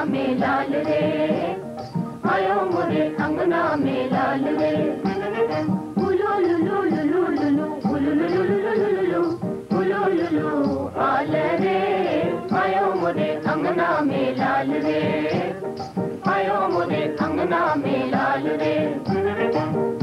में लाल रे, आयो मोरे अंगना में लाल रे। उलू लुलू लुलू लुलू उलू लुलू लुलू लुलू उलू लुलू आल रे, आयो मोरे अंगना में लाल रे, आयो मोरे अंगना में लाल रे।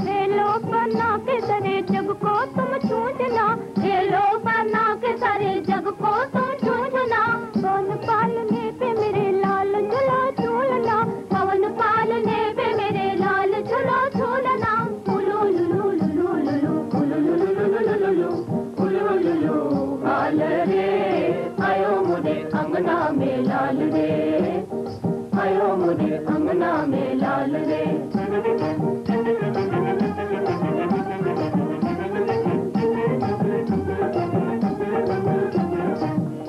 हेलो बना के सारे जग को तुम छूटना, हेलो बना के सारे जग को तुम छूटना। पवन पालने पे मेरे लाल झूला झूलना, पवन पालने पे मेरे लाल झूला झूलना। उलू लुलू लुलू लुलू उलू लुलू लुलू लुलू उलू लुलू आल रे, आयो मोरे अंगना में लाल रे, आयो मोरे अंगना में लाल रे।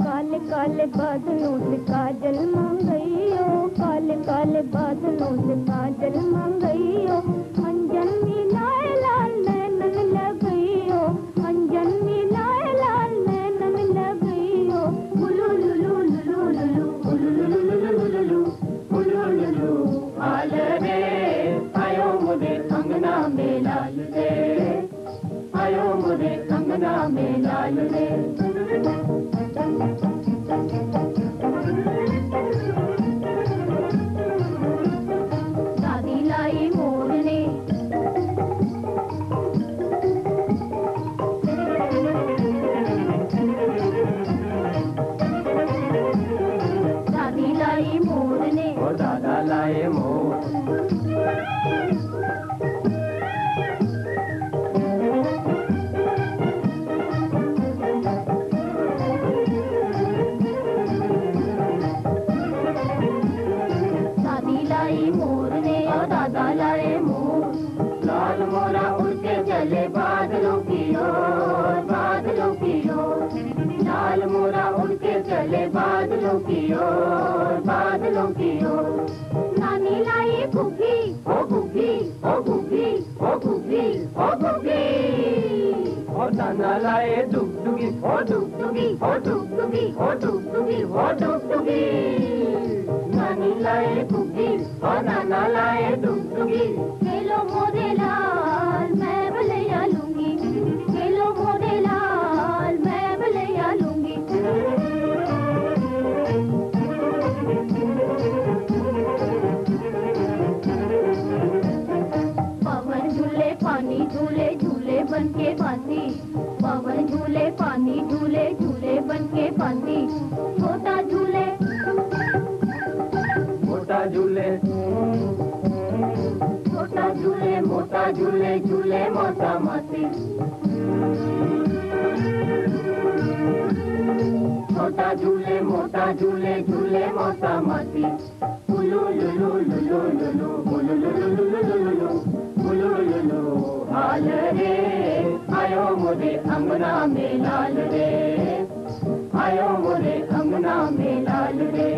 काले काले बादलों से काजल मंगइयो, काले काले बादलों से काजल मंगइयो। अंजन मिलाए लाल नैनन लगइयो, अंजन मिलाए लाल नैनन लगइयो। उलू लुलू लुलू लुलू उलू लुलू लुलू लुलू उलू लुलू आल रे, आयो मोरे अंगना में लाल रे, आयो मोरे अंगना में लाल रे। दादी लाई मोरने, दादी लाई मोरने, ओ दादा लाए मोर। दादी लाई मोरने और दादा लाए मोर। लाल मोरा उड़ के चले बादलों की ओर, बादलों की ओर। लाल मोरा उड़ के चले बादलों की ओर, बादलों की ओर। नानी लाई घुग्गी, ओ घुग्गी, ओ घुग्गी, ओ घुग्गी, ओ घुग्गी। और नाना लाए डुगडुगी, ओ डुगडुगी, ओ डुगडुगी, ओ डुगडुगी, ओ डुगडुगी। नानी लाए घुग्गी और नाना लाए डुगडुगी। खेलो मोरे लाल मैं भलैया लूंगी, खेलो मोरे लाल मैं भलैया लूंगी। पवन झूले पानी झूले झूले बन के बांधी, पवन झूले पानी झूले झूले बन के बांधी। छोटा झूले मोटा झूले, छोटा झूले मोटा झूले झूले मोटा मासी। छोटा झूले मोटा झूले झूले मोटा मासी। उलू लुलू लुलू लुलू उलू लुलू लुलू लुलू उलू लुलू आल रे, आयो मोरे अंगना में लाल रे, आयो मोरे अंगना में लाल रे।